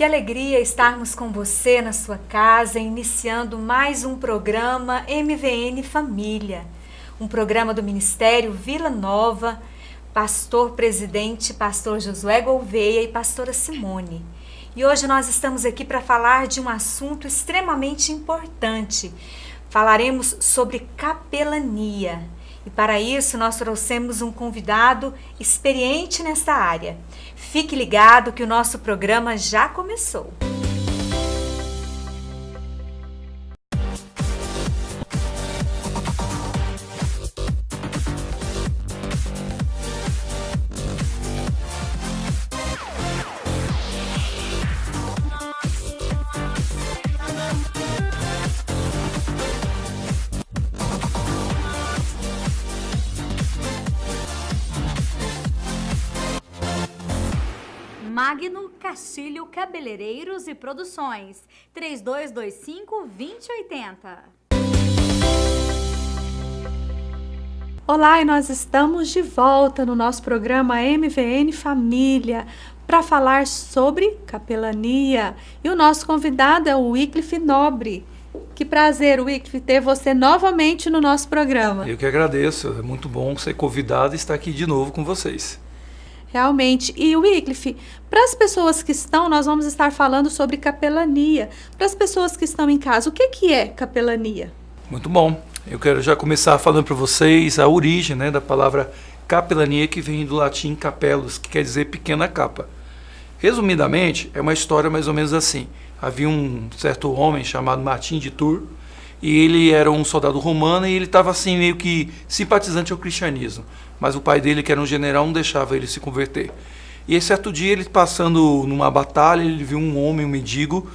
Que alegria estarmos com você na sua casa, iniciando mais um programa MVN Família. Um programa do Ministério Vila Nova, pastor-presidente, pastor Josué Gouveia e pastora Simone. E hoje nós estamos aqui para falar de um assunto extremamente importante. Falaremos sobre capelania. E para isso nós trouxemos um convidado experiente nesta área. Fique ligado que o nosso programa já começou. Magno Castilho Cabeleireiros e Produções, 3225-2080. Olá, e nós estamos de volta no nosso programa MVN Família para falar sobre capelania. E o nosso convidado é o Wycliffe Nobre. Que prazer, Wycliffe, ter você novamente no nosso programa. Eu que agradeço, é muito bom ser convidado e estar aqui de novo com vocês. Realmente. E Wycliffe, para as pessoas que estão, nós vamos estar falando sobre capelania. Para as pessoas que estão em casa, o que é capelania? Muito bom. Eu quero já começar falando para vocês a origem, da palavra capelania, que vem do latim capellus, que quer dizer pequena capa. Resumidamente, é uma história mais ou menos assim. Havia um certo homem chamado Martim de Tours, e ele era um soldado romano e ele estava assim meio que simpatizante ao cristianismo. Mas o pai dele, que era um general, não deixava ele se converter. E certo dia, ele passando numa batalha, ele viu um homem, um mendigo,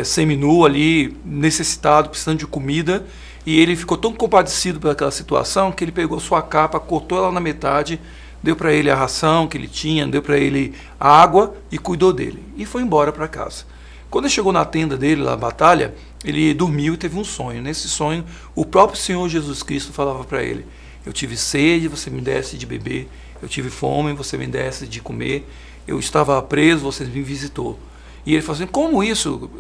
seminu ali, necessitado, precisando de comida. E ele ficou tão compadecido pelaquela situação que ele pegou sua capa, cortou ela na metade, deu para ele a ração que ele tinha, deu para ele a água e cuidou dele. E foi embora para casa. Quando ele chegou na tenda dele, na batalha, ele dormiu e teve um sonho. Nesse sonho, o próprio Senhor Jesus Cristo falava para ele: eu tive sede, você me desse de beber. Eu tive fome, você me desse de comer. Eu estava preso, você me visitou. E ele falou assim: como isso?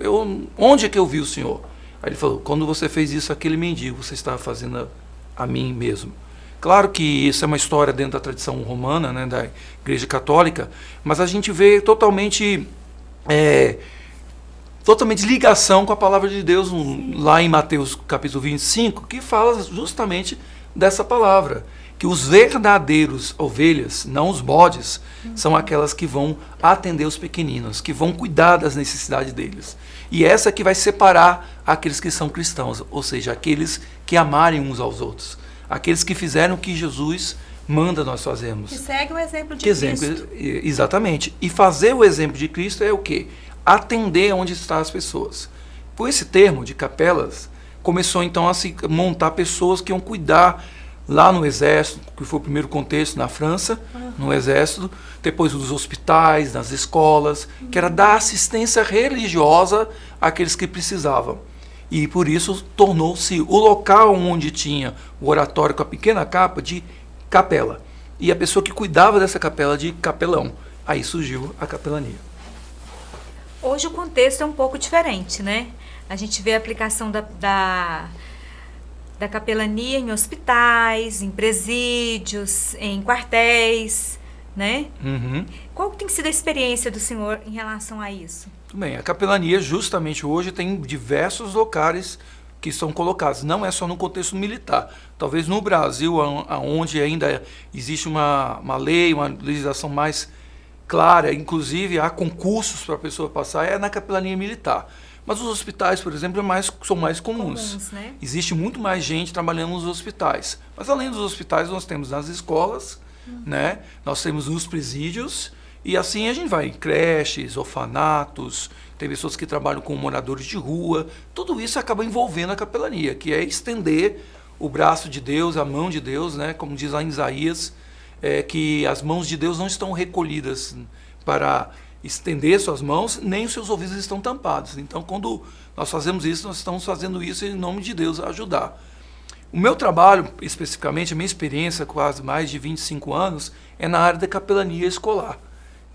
Onde é que eu vi o Senhor? Aí ele falou: quando você fez isso àquele mendigo, você estava fazendo a mim mesmo. Claro que isso é uma história dentro da tradição romana, da Igreja Católica, mas a gente vê totalmente ligação com a palavra de Deus lá em Mateus capítulo 25, que fala justamente dessa palavra, que os verdadeiros ovelhas, não os bodes, são aquelas que vão atender os pequeninos, que vão cuidar das necessidades deles. E essa que vai separar aqueles que são cristãos, ou seja, aqueles que amarem uns aos outros, aqueles que fizeram o que Jesus manda nós fazermos. Que segue o exemplo de Cristo. Exatamente. E fazer o exemplo de Cristo é o quê? Atender onde estão as pessoas. Por esse termo de capelas, começou então a se montar pessoas que iam cuidar lá no exército, que foi o primeiro contexto na França, no exército, depois nos hospitais, nas escolas, que era dar assistência religiosa àqueles que precisavam. E por isso tornou-se o local onde tinha o oratório com a pequena capa de capela. E a pessoa que cuidava dessa capela de capelão. Aí surgiu a capelania. Hoje o contexto é um pouco diferente, né? A gente vê a aplicação da capelania em hospitais, em presídios, em quartéis, né? Uhum. Qual tem sido a experiência do senhor em relação a isso? Muito bem, a capelania justamente hoje tem diversos locais que são colocados, não é só no contexto militar. Talvez no Brasil, onde ainda existe uma lei, uma legislação mais clara, inclusive há concursos para a pessoa passar, é na capelania militar. Mas os hospitais, por exemplo, são mais comuns. Né? Existe muito mais gente trabalhando nos hospitais. Mas além dos hospitais, nós temos nas escolas, nós temos nos presídios, e assim a gente vai em creches, orfanatos, tem pessoas que trabalham com moradores de rua. Tudo isso acaba envolvendo a capelania, que é estender o braço de Deus, a mão de Deus, como diz lá em Isaías, que as mãos de Deus não estão recolhidas para estender suas mãos, nem os seus ouvidos estão tampados. Então, quando nós fazemos isso, nós estamos fazendo isso em nome de Deus, a ajudar. O meu trabalho, especificamente, a minha experiência, quase mais de 25 anos, é na área da capelania escolar.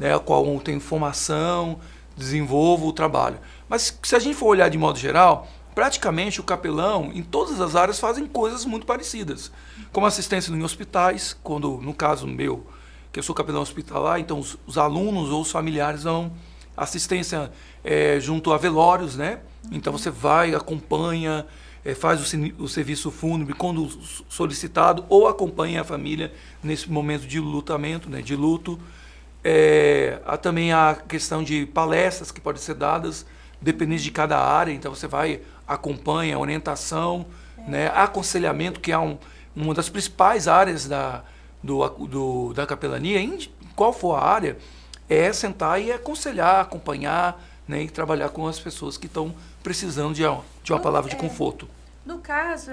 né, a qual eu tenho formação, desenvolvo o trabalho. Mas se a gente for olhar de modo geral, praticamente o capelão, em todas as áreas, fazem coisas muito parecidas. Como assistência em hospitais, quando, no caso meu, que eu sou capelão hospitalar, então os alunos ou os familiares dão assistência junto a velórios, né? Então você vai, acompanha, faz o serviço fúnebre quando solicitado, ou acompanha a família nesse momento de lutamento, né? De luto. Há também a questão de palestras que podem ser dadas, dependendo de cada área, então você vai, acompanha, orientação, né? Aconselhamento, que é uma das principais áreas da capelania, em qual for a área, é sentar e aconselhar, acompanhar, né, e trabalhar com as pessoas que estão precisando de uma palavra de conforto. No caso,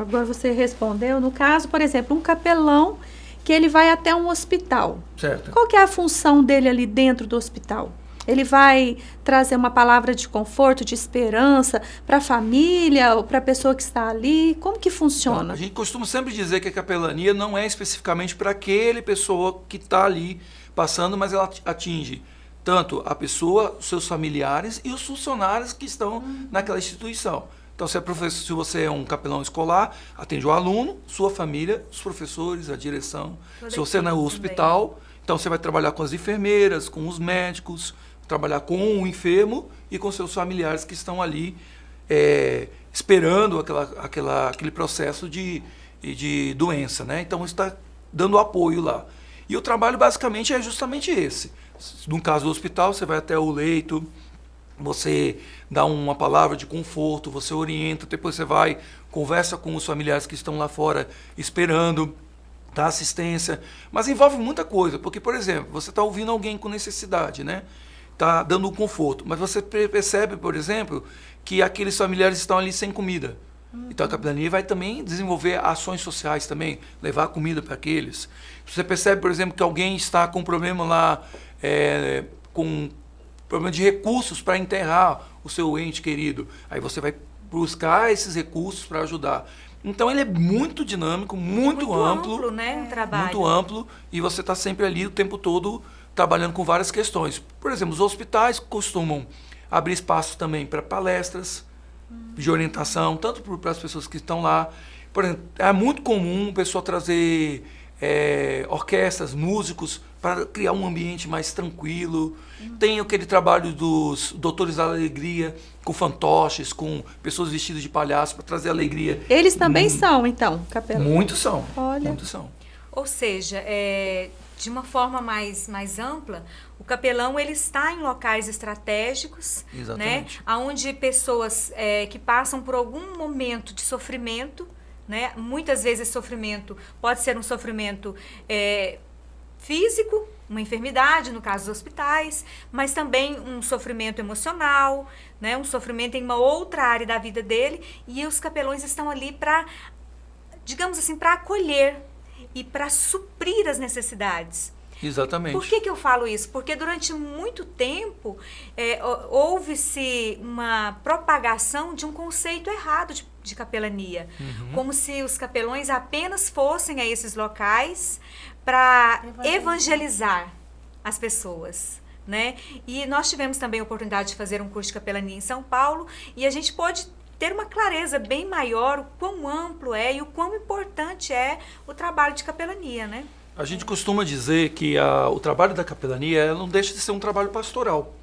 agora você respondeu, no caso, por exemplo, um capelão que ele vai até um hospital. Certo. Qual que é a função dele ali dentro do hospital? Ele vai trazer uma palavra de conforto, de esperança para a família ou para a pessoa que está ali? Como que funciona? Então, a gente costuma sempre dizer que a capelania não é especificamente para aquele pessoa que está ali passando, mas ela atinge tanto a pessoa, os seus familiares e os funcionários que estão naquela instituição. Então, se você é um capelão escolar, atende o aluno, sua família, os professores, a direção. Se você é no hospital, então você vai trabalhar com as enfermeiras, com os médicos, trabalhar com o enfermo e com seus familiares que estão ali esperando aquele processo de doença, né? Então, está dando apoio lá. E o trabalho, basicamente, é justamente esse. No caso do hospital, você vai até o leito, você dá uma palavra de conforto, você orienta, depois você vai, conversa com os familiares que estão lá fora esperando, dá assistência. Mas envolve muita coisa, porque, por exemplo, você está ouvindo alguém com necessidade, né? Está dando um conforto, mas você percebe, por exemplo, que aqueles familiares estão ali sem comida. Então a capelania vai também desenvolver ações sociais também, levar comida para aqueles. Você percebe, por exemplo, que alguém está com problema lá, com problema de recursos para enterrar o seu ente querido. Aí você vai buscar esses recursos para ajudar. Então ele é muito dinâmico, muito amplo, né, o trabalho. Muito amplo, e você está sempre ali o tempo todo trabalhando com várias questões. Por exemplo, os hospitais costumam abrir espaço também para palestras de orientação, tanto para as pessoas que estão lá. Por exemplo, é muito comum o pessoal trazer orquestras, músicos, para criar um ambiente mais tranquilo. Tem aquele trabalho dos Doutores da Alegria, com fantoches, com pessoas vestidas de palhaço, para trazer alegria. Eles também são, então, capelão? Muitos são. Olha. Muitos são. Ou seja, de uma forma mais ampla, o capelão ele está em locais estratégicos, Exatamente. né, onde pessoas que passam por algum momento de sofrimento, né, muitas vezes esse sofrimento pode ser um sofrimento físico, uma enfermidade, no caso dos hospitais, mas também um sofrimento emocional, né, um sofrimento em uma outra área da vida dele, e os capelões estão ali para, digamos assim, para acolher e para suprir as necessidades. Exatamente. Por que eu falo isso? Porque durante muito tempo houve-se uma propagação de um conceito errado de capelania. Como se os capelões apenas fossem a esses locais para evangelizar as pessoas, né? E nós tivemos também a oportunidade de fazer um curso de capelania em São Paulo, e a gente pôde ter uma clareza bem maior o quão amplo é e o quão importante é o trabalho de capelania, né? A gente costuma dizer que o trabalho da capelania não deixa de ser um trabalho pastoral.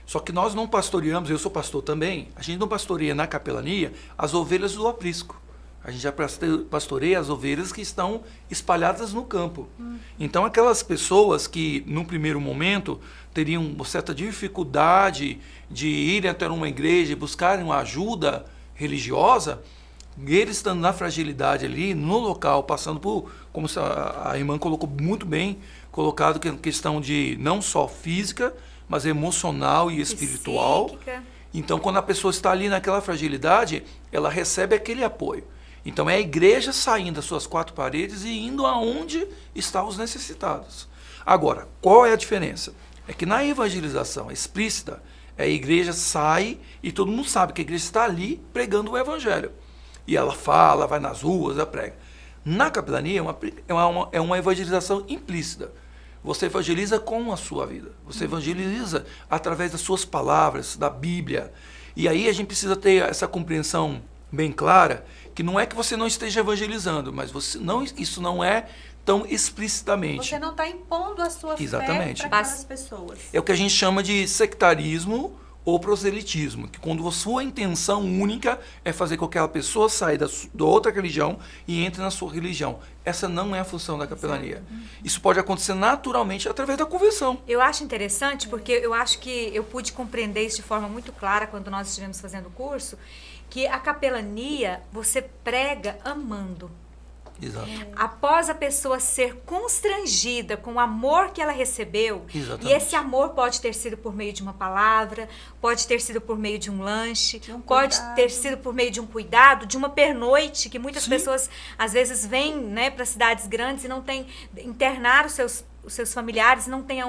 Só que nós não pastoreamos, eu sou pastor também, a gente não pastoreia na capelania as ovelhas do aprisco. A gente já pastoreia as ovelhas que estão espalhadas no campo. Então, aquelas pessoas que, num primeiro momento, teriam uma certa dificuldade de irem até uma igreja e buscarem uma ajuda religiosa, eles estando na fragilidade ali, no local, passando por, como a irmã colocou muito bem, colocado que é questão de não só física, mas emocional e espiritual. Psíquica. Então, quando a pessoa está ali naquela fragilidade, ela recebe aquele apoio. Então, é a igreja saindo das suas quatro paredes e indo aonde estão os necessitados. Agora, qual é a diferença? É que na evangelização explícita, a igreja sai e todo mundo sabe que a igreja está ali pregando o evangelho. E ela fala, vai nas ruas, ela prega. Na capelania é uma evangelização implícita. você evangeliza com a sua vida. Você evangeliza através das suas palavras, da Bíblia. E aí a gente precisa ter essa compreensão bem clara, que não é que você não esteja evangelizando, mas isso não é tão explicitamente. Você não está impondo a sua fé para aquelas pessoas. É o que a gente chama de sectarismo ou proselitismo, que quando a sua intenção única é fazer com que aquela pessoa saia da outra religião e entre na sua religião. Essa não é a função da capelania. Isso pode acontecer naturalmente através da conversão. Eu acho interessante porque eu acho que eu pude compreender isso de forma muito clara quando nós estivemos fazendo o curso, que a capelania você prega amando. Exato. Após a pessoa ser constrangida com o amor que ela recebeu, Exatamente. e esse amor pode ter sido por meio de uma palavra, pode ter sido por meio de um lanche, pode ter sido por meio de um cuidado, de uma pernoite, que muitas pessoas às vezes vêm, né, para cidades grandes e não tem, internar os seus familiares, não tem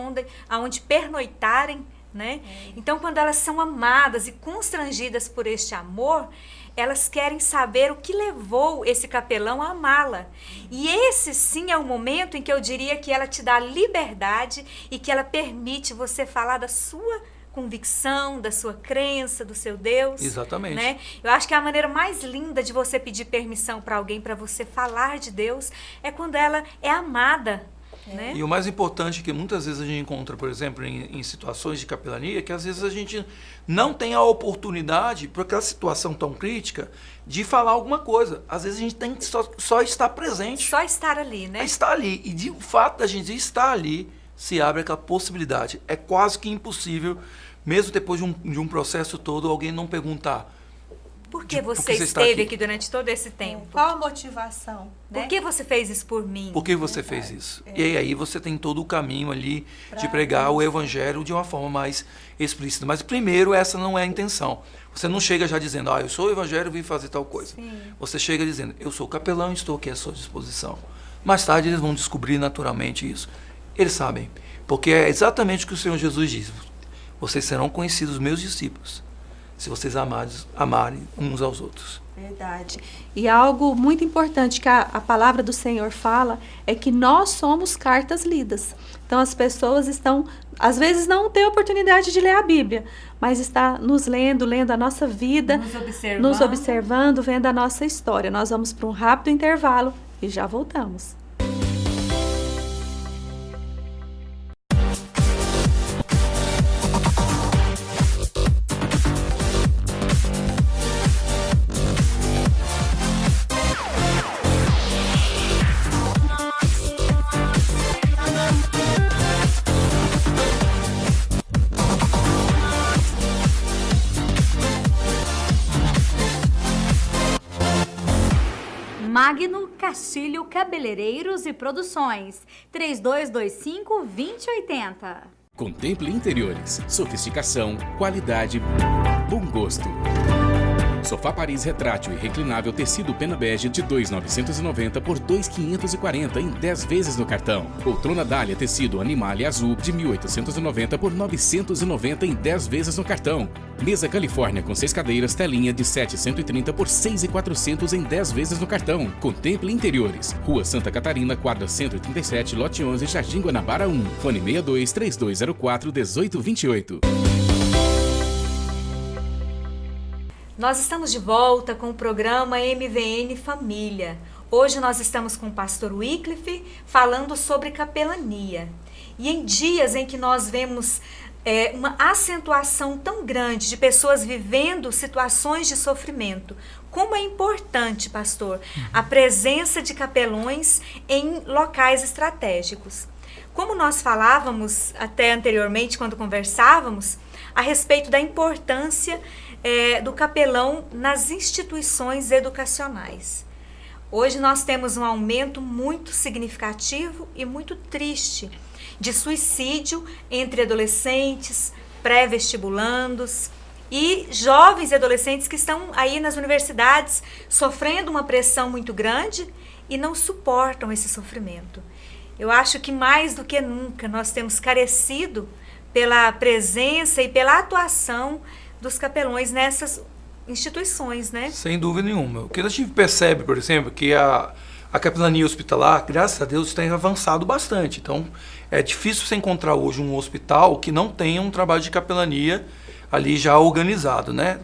aonde pernoitarem, né? Então, quando elas são amadas e constrangidas por este amor, elas querem saber o que levou esse capelão a amá-la. E esse sim é o momento em que eu diria que ela te dá liberdade e que ela permite você falar da sua convicção, da sua crença, do seu Deus. Exatamente. Né? Eu acho que a maneira mais linda de você pedir permissão para alguém, para você falar de Deus, é quando ela é amada. Né? E o mais importante que muitas vezes a gente encontra, por exemplo, em situações de capelania, é que às vezes a gente não tem a oportunidade, por aquela situação tão crítica, de falar alguma coisa. Às vezes a gente tem que só estar presente. Só estar ali, né? Estar ali. E o fato da gente estar ali, se abre aquela possibilidade. É quase que impossível, mesmo depois de um processo todo, alguém não perguntar: por que você está esteve aqui durante todo esse tempo? Qual a motivação? Por que você fez isso por mim? Por que você fez isso? E aí você tem todo o caminho ali de pregar o evangelho de uma forma mais explícita. Mas primeiro, essa não é a intenção. Você não chega já dizendo: eu sou o evangelho e vim fazer tal coisa. Sim. Você chega dizendo: eu sou capelão e estou aqui à sua disposição. Mais tarde eles vão descobrir naturalmente isso. Eles sabem, porque é exatamente o que o Senhor Jesus diz: vocês serão conhecidos meus discípulos, se vocês amarem uns aos outros. Verdade. E algo muito importante que a palavra do Senhor fala é que nós somos cartas lidas. Então as pessoas estão, às vezes não têm oportunidade de ler a Bíblia, mas está nos lendo a nossa vida, nos observando, vendo a nossa história. Nós vamos para um rápido intervalo e já voltamos. Magno Castilho Cabeleireiros e Produções, 3225-2080. Contemple interiores, sofisticação, qualidade, bom gosto. Sofá Paris retrátil e reclinável tecido pena bege de 2.990 por 2.540 em 10 vezes no cartão. Poltrona Dália tecido Animalia azul de 1.890 por 990 em 10 vezes no cartão. Mesa Califórnia com 6 cadeiras telinha de 730 por 6.400 em 10 vezes no cartão. Contemple interiores. Rua Santa Catarina, quadra 137, lote 11, Jardim Guanabara 1. Fone 62-3204-1828. Nós estamos de volta com o programa MVN Família. Hoje nós estamos com o pastor Wycliffe falando sobre capelania. E em dias em que nós vemos uma acentuação tão grande de pessoas vivendo situações de sofrimento, como é importante, pastor, a presença de capelões em locais estratégicos. Como nós falávamos até anteriormente, quando conversávamos, a respeito da importância do capelão nas instituições educacionais. Hoje nós temos um aumento muito significativo e muito triste de suicídio entre adolescentes, pré-vestibulandos e jovens e adolescentes que estão aí nas universidades sofrendo uma pressão muito grande e não suportam esse sofrimento. Eu acho que mais do que nunca nós temos carecido pela presença e pela atuação dos capelões nessas instituições, né? Sem dúvida nenhuma. O que a gente percebe, por exemplo, que a capelania hospitalar, graças a Deus, tem avançado bastante. Então, é difícil você encontrar hoje um hospital que não tenha um trabalho de capelania ali já organizado, né?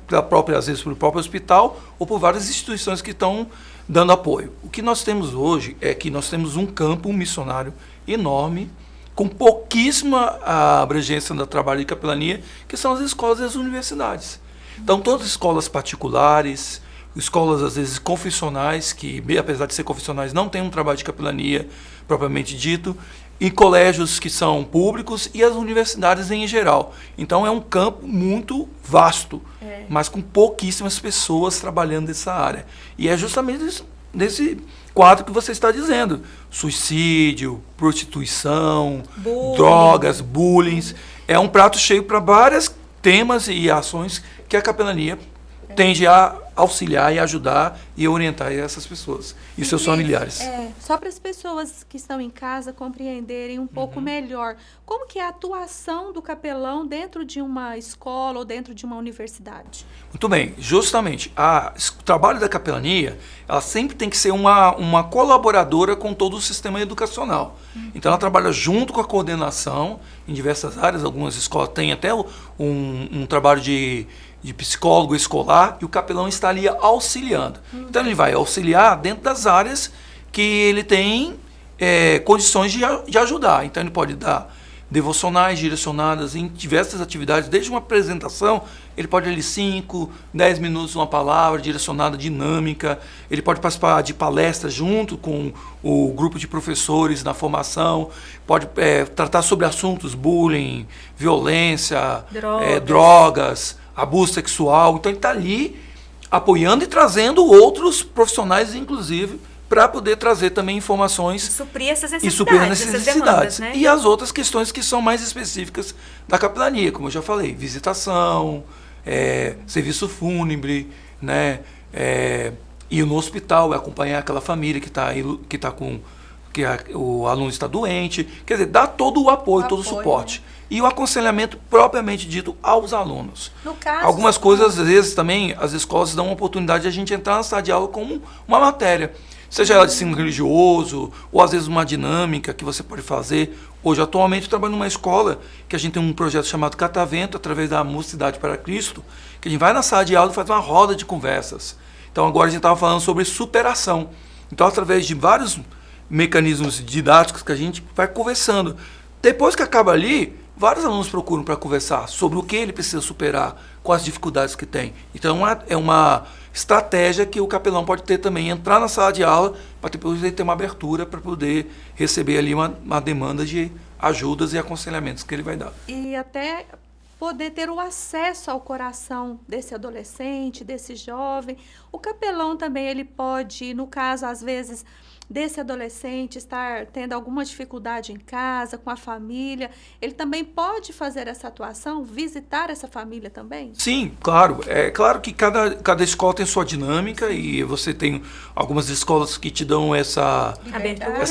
Às vezes pelo próprio hospital ou por várias instituições que estão dando apoio. O que nós temos hoje é que nós temos um campo missionário enorme, com pouquíssima abrangência do trabalho de capelania, que são as escolas e as universidades. Então, todas as escolas particulares, escolas, às vezes, confessionais, que, apesar de ser confessionais, não têm um trabalho de capelania propriamente dito, e colégios que são públicos e as universidades em geral. Então, é um campo muito vasto, mas com pouquíssimas pessoas trabalhando nessa área. E é justamente nesse quadro que você está dizendo. Suicídio, prostituição, drogas, bullying. É um prato cheio para vários temas e ações que a capelania tende a auxiliar e ajudar e orientar essas pessoas e seus familiares. Só para as pessoas que estão em casa compreenderem um pouco melhor, como que é a atuação do capelão dentro de uma escola ou dentro de uma universidade? Muito bem, justamente, o trabalho da capelania, ela sempre tem que ser uma colaboradora com todo o sistema educacional. Então, ela trabalha junto com a coordenação em diversas áreas, algumas escolas têm até um trabalho de psicólogo escolar, e o capelão está ali auxiliando. Então, ele vai auxiliar dentro das áreas que ele tem condições de ajudar. Então, ele pode dar devocionais direcionadas em diversas atividades, desde uma apresentação, ele pode ali 5, 10 minutos, uma palavra direcionada, dinâmica, ele pode participar de palestras junto com o grupo de professores na formação, pode tratar sobre assuntos, bullying, violência, drogas, abuso sexual. Então, ele está ali apoiando e trazendo outros profissionais, inclusive, para poder trazer também informações e suprir essas necessidades, e suprir as necessidades. Demandas, né? E as outras questões que são mais específicas da capelania, como eu já falei, visitação, serviço fúnebre, né? Ir no hospital, acompanhar aquela família o aluno está doente, quer dizer, dar todo o apoio, todo o suporte. Né? E o aconselhamento propriamente dito aos alunos. No caso, algumas coisas, às vezes, também, as escolas dão uma oportunidade de a gente entrar na sala de aula como uma matéria. Seja ela de ensino religioso, ou às vezes uma dinâmica que você pode fazer. Hoje, atualmente, eu trabalho numa escola que a gente tem um projeto chamado Catavento, através da Mocidade para Cristo, que a gente vai na sala de aula e faz uma roda de conversas. Então, agora a gente estava falando sobre superação. Então, através de vários mecanismos didáticos que a gente vai conversando. Depois que acaba ali, vários alunos procuram para conversar sobre o que ele precisa superar, quais as dificuldades que tem. Então, é uma estratégia que o capelão pode ter também, entrar na sala de aula, para depois ele ter uma abertura para poder receber ali uma demanda de ajudas e aconselhamentos que ele vai dar. E até poder ter o acesso ao coração desse adolescente, desse jovem. O capelão também, ele pode, no caso, às vezes, desse adolescente estar tendo alguma dificuldade em casa, com a família, ele também pode fazer essa atuação, visitar essa família também? Sim, claro. É claro que cada escola tem sua dinâmica e você tem algumas escolas que te dão essa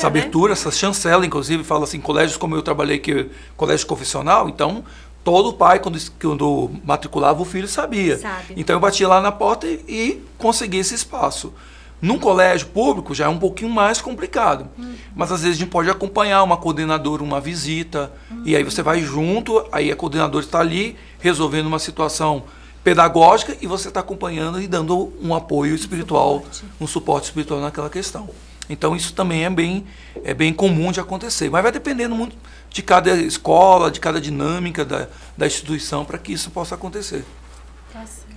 abertura, essa chancela, inclusive, fala assim, colégios como eu trabalhei, que é colégio confessional, então todo pai, quando matriculava o filho, sabia. Então eu batia lá na porta e conseguia esse espaço. Num colégio público já é um pouquinho mais complicado, mas às vezes a gente pode acompanhar uma coordenadora, uma visita, e aí você vai junto, aí a coordenadora está ali resolvendo uma situação pedagógica e você está acompanhando e dando um apoio espiritual, um suporte espiritual naquela questão. Então isso também é bem comum de acontecer, mas vai dependendo muito de cada escola, de cada dinâmica da instituição para que isso possa acontecer.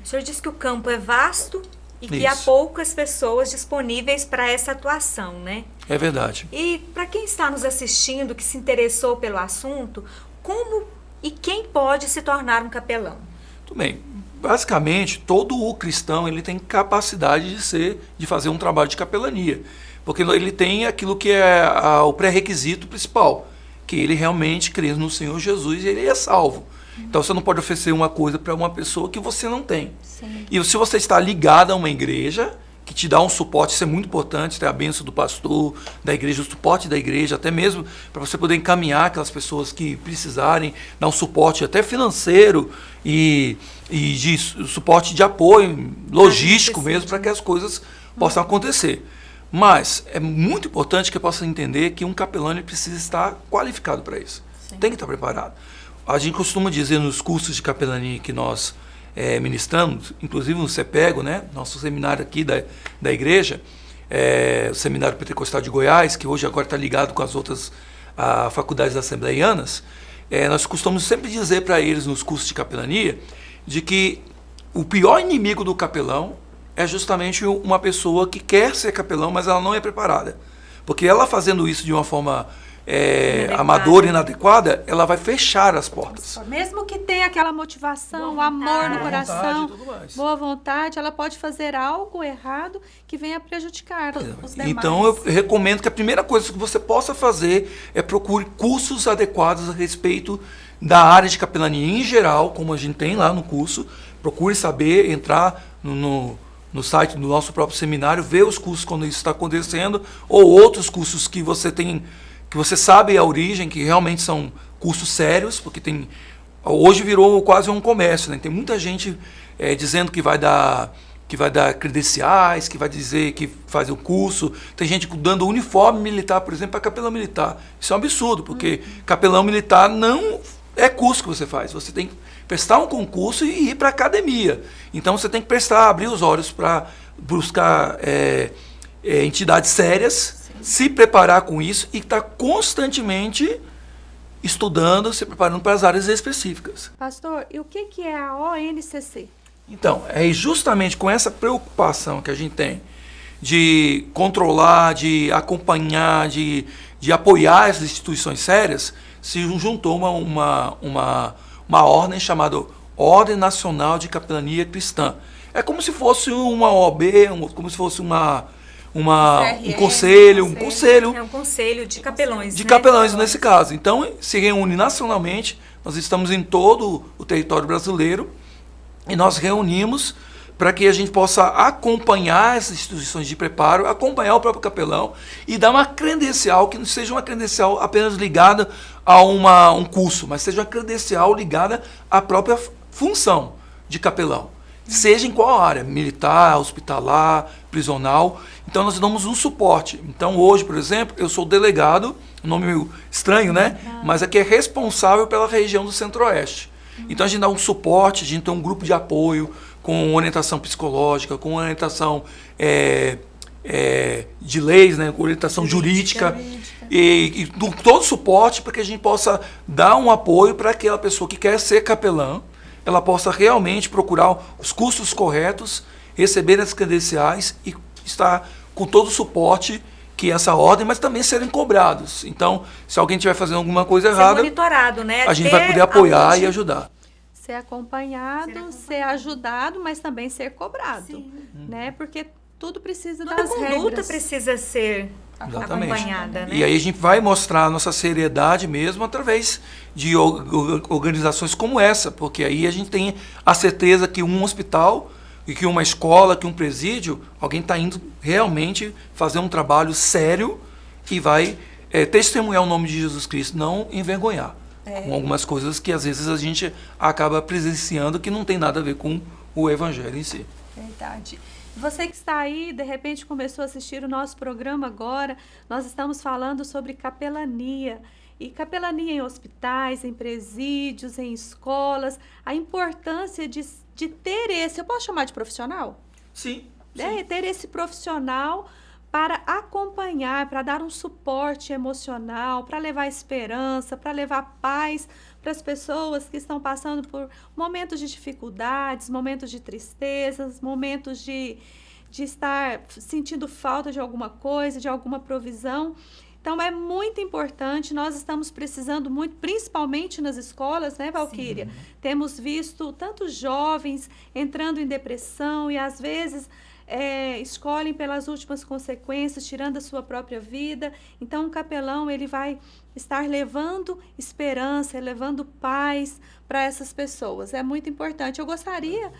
O senhor disse que o campo é vasto e que há poucas pessoas disponíveis para essa atuação, né? É verdade. E para quem está nos assistindo, que se interessou pelo assunto, como e quem pode se tornar um capelão? Tudo bem. Basicamente, todo o cristão ele tem capacidade de fazer um trabalho de capelania, porque ele tem aquilo que é o pré-requisito principal, que ele realmente crê no Senhor Jesus e ele é salvo. Então, você não pode oferecer uma coisa para uma pessoa que você não tem. Sim. E se você está ligado a uma igreja, que te dá um suporte, isso é muito importante, ter a bênção do pastor, da igreja, o suporte da igreja, até mesmo para você poder encaminhar aquelas pessoas que precisarem, dar um suporte até financeiro e suporte de apoio, logístico mesmo, para que as coisas possam acontecer. Mas é muito importante que eu possa entender que um capelão ele precisa estar qualificado para isso. Sim. Tem que estar preparado. A gente costuma dizer nos cursos de capelania que nós ministramos, inclusive no CEPEGO, né, nosso seminário aqui da igreja, o Seminário Pentecostal de Goiás, que hoje agora está ligado com as outras faculdades assembleianas, nós costumamos sempre dizer para eles nos cursos de capelania de que o pior inimigo do capelão é justamente uma pessoa que quer ser capelão, mas ela não é preparada. Porque ela fazendo isso de uma forma amadora e inadequada, ela vai fechar as portas. Mesmo que tenha aquela motivação, o amor no coração, boa vontade, ela pode fazer algo errado que venha prejudicar os demais. Então, eu recomendo que a primeira coisa que você possa fazer é procure cursos adequados a respeito da área de capelania em geral, como a gente tem lá no curso. Procure saber, entrar no site do nosso próprio seminário, ver os cursos quando isso está acontecendo, ou outros cursos que você tem, que você sabe a origem, que realmente são cursos sérios, porque hoje virou quase um comércio, né? Tem muita gente dizendo que vai dar credenciais, que vai dizer que faz o curso. Tem gente dando uniforme militar, por exemplo, para capelão militar. Isso é um absurdo, porque capelão militar não é curso que você faz. Você tem que prestar um concurso e ir para a academia. Então você tem que abrir os olhos para buscar entidades sérias, se preparar com isso e estar constantemente estudando, se preparando para as áreas específicas. Pastor, e o que é a ONCC? Então, é justamente com essa preocupação que a gente tem de controlar, de acompanhar, de apoiar essas instituições sérias, se juntou uma ordem chamada Ordem Nacional de Capelania Cristã. É como se fosse uma OAB, como se fosse um conselho. É um conselho de capelões. De capelões, nesse caso. Então, se reúne nacionalmente, nós estamos em todo o território brasileiro, e nós reunimos para que a gente possa acompanhar essas instituições de preparo, acompanhar o próprio capelão e dar uma credencial, que não seja uma credencial apenas ligada a um curso, mas seja uma credencial ligada à própria função de capelão. Seja em qual área, militar, hospitalar, prisional. Então, nós damos um suporte. Então, hoje, por exemplo, eu sou delegado, um nome meio estranho, né? Mas aqui é responsável pela região do Centro-Oeste. Então, a gente dá um suporte, a gente tem um grupo de apoio com orientação psicológica, com orientação de leis, né? Com orientação jurídica. E todo o suporte para que a gente possa dar um apoio para aquela pessoa que quer ser capelã, ela possa realmente procurar os cursos corretos, receber as credenciais e estar com todo o suporte que essa ordem, mas também serem cobrados. Então, se alguém estiver fazendo alguma coisa errada, monitorado, né? A gente vai poder apoiar e ajudar. Ser acompanhado, ser ajudado, mas também ser cobrado, né? Porque tudo precisa das regras. Toda conduta precisa ser acompanhada, né? E aí a gente vai mostrar a nossa seriedade mesmo através de organizações como essa, porque aí a gente tem a certeza que um hospital, e que uma escola, que um presídio, alguém está indo realmente fazer um trabalho sério e vai testemunhar o nome de Jesus Cristo, não envergonhar. Com algumas coisas que às vezes a gente acaba presenciando que não tem nada a ver com o evangelho em si. Verdade. Você que está aí, de repente começou a assistir o nosso programa agora, nós estamos falando sobre capelania. E capelania em hospitais, em presídios, em escolas, a importância de ter esse, eu posso chamar de profissional? Sim. Ter esse profissional para acompanhar, para dar um suporte emocional, para levar esperança, para levar paz para as pessoas que estão passando por momentos de dificuldades, momentos de tristezas, momentos de estar sentindo falta de alguma coisa, de alguma provisão. Então, é muito importante, nós estamos precisando muito, principalmente nas escolas, né, Valquíria? Sim. Temos visto tantos jovens entrando em depressão e, às vezes, escolhem pelas últimas consequências, tirando a sua própria vida. Então, o capelão, ele vai estar levando esperança, levando paz para essas pessoas. É muito importante. Eu gostaria,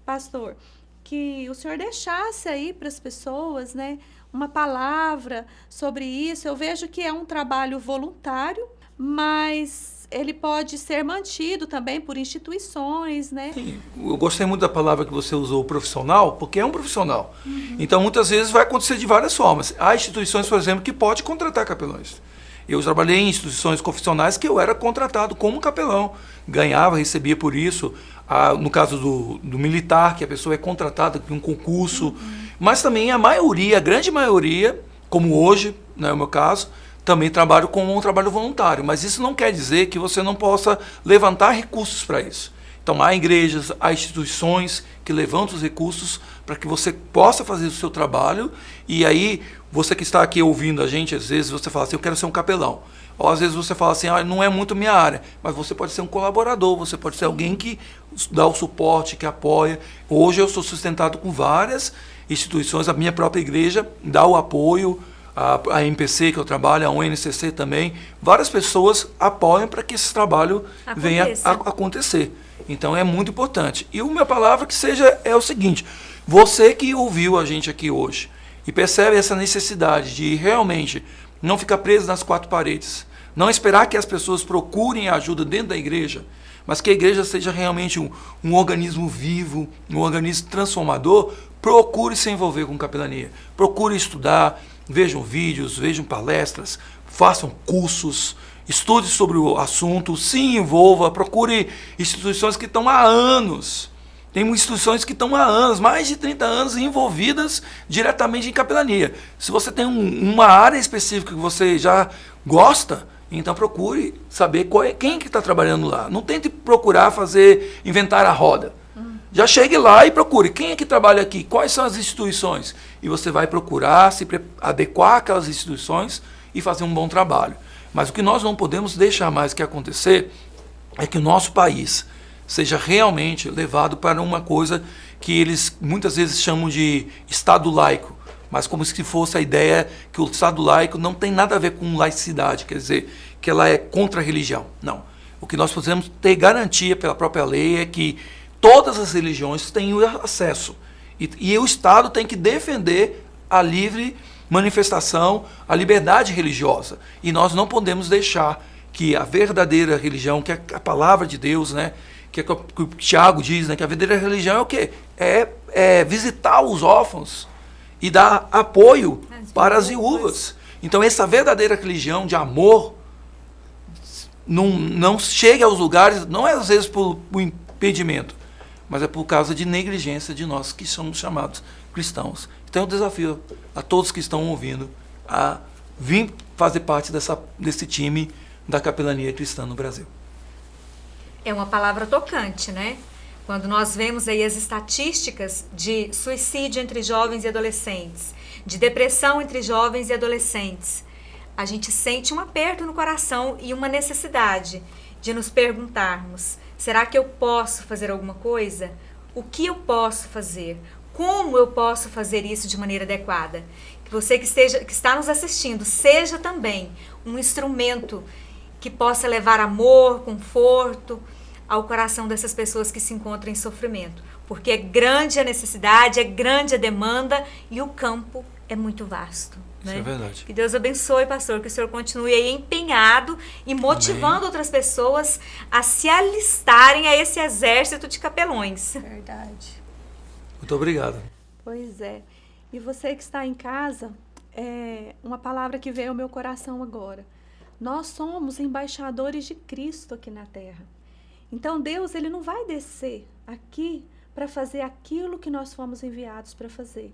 pastor, que o senhor deixasse aí para as pessoas, né, uma palavra sobre isso. Eu vejo que é um trabalho voluntário, mas ele pode ser mantido também por instituições, né? Sim, eu gostei muito da palavra que você usou, profissional, porque é um profissional. Então, muitas vezes vai acontecer de várias formas. Há instituições, por exemplo, que podem contratar capelães. Eu trabalhei em instituições confessionais que eu era contratado como capelão, ganhava, recebia por isso. No caso do militar, que a pessoa é contratada por um concurso, mas também a maioria, a grande maioria, como hoje, não é o meu caso, também trabalho com um trabalho voluntário, mas isso não quer dizer que você não possa levantar recursos para isso. Então, há igrejas, há instituições que levantam os recursos para que você possa fazer o seu trabalho, e aí, você que está aqui ouvindo a gente, às vezes você fala assim, eu quero ser um capelão. Ou às vezes você fala assim, não é muito minha área, mas você pode ser um colaborador, você pode ser alguém que dá o suporte, que apoia. Hoje eu sou sustentado com várias instituições, a minha própria igreja dá o apoio, a MPC que eu trabalho, a UNCC também, várias pessoas apoiam para que esse trabalho venha a acontecer. Então é muito importante. E a minha palavra que seja é o seguinte, você que ouviu a gente aqui hoje e percebe essa necessidade de realmente não ficar preso nas quatro paredes, não esperar que as pessoas procurem ajuda dentro da igreja, mas que a igreja seja realmente um organismo vivo, um organismo transformador, procure se envolver com capelania, procure estudar, vejam vídeos, vejam palestras, façam cursos, estude sobre o assunto, se envolva, procure instituições que estão há anos. Tem instituições que estão há anos, mais de 30 anos, envolvidas diretamente em capelania. Se você tem uma área específica que você já gosta, então procure saber quem que está trabalhando lá. Não tente procurar inventar a roda. Já chegue lá e procure quem é que trabalha aqui, quais são as instituições. E você vai procurar se adequar àquelas instituições e fazer um bom trabalho. Mas o que nós não podemos deixar mais que acontecer é que o nosso país seja realmente levado para uma coisa que eles muitas vezes chamam de Estado laico, mas como se fosse a ideia que o Estado laico não tem nada a ver com laicidade, quer dizer, que ela é contra a religião. Não. O que nós podemos ter garantia pela própria lei é que todas as religiões têm acesso. E o Estado tem que defender a livre manifestação, a liberdade religiosa. E nós não podemos deixar que a verdadeira religião, que é a palavra de Deus, né, que é o que o Tiago diz, né, que a verdadeira religião é o quê? É visitar os órfãos e dar apoio para as viúvas. Então, essa verdadeira religião de amor não chega aos lugares, não é às vezes por impedimento, mas é por causa de negligência de nós que somos chamados cristãos. Então, eu desafio a todos que estão ouvindo a vir fazer parte desse time da capelania cristã no Brasil. É uma palavra tocante, né? Quando nós vemos aí as estatísticas de suicídio entre jovens e adolescentes, de depressão entre jovens e adolescentes, a gente sente um aperto no coração e uma necessidade de nos perguntarmos, será que eu posso fazer alguma coisa? O que eu posso fazer? Como eu posso fazer isso de maneira adequada? Que você que está nos assistindo seja também um instrumento que possa levar amor, conforto ao coração dessas pessoas que se encontram em sofrimento. Porque é grande a necessidade, é grande a demanda e o campo é muito vasto. Né? Isso é verdade. Que Deus abençoe, pastor, que o senhor continue aí empenhado e motivando Amém. Outras pessoas a se alistarem a esse exército de capelões. Verdade. Muito obrigado. Pois é. E você que está em casa, uma palavra que veio ao meu coração agora. Nós somos embaixadores de Cristo aqui na Terra. Então Deus, ele não vai descer aqui para fazer aquilo que nós fomos enviados para fazer.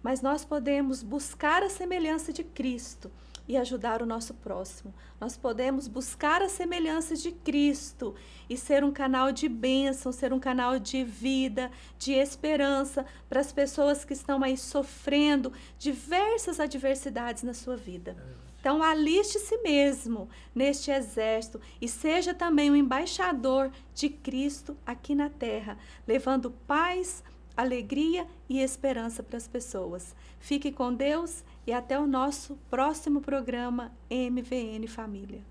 Mas nós podemos buscar a semelhança de Cristo e ajudar o nosso próximo. Nós podemos buscar a semelhança de Cristo e ser um canal de bênção, ser um canal de vida, de esperança para as pessoas que estão aí sofrendo diversas adversidades na sua vida. Então, aliste-se mesmo neste exército e seja também um embaixador de Cristo aqui na terra, levando paz, alegria e esperança para as pessoas. Fique com Deus e até o nosso próximo programa MVN Família.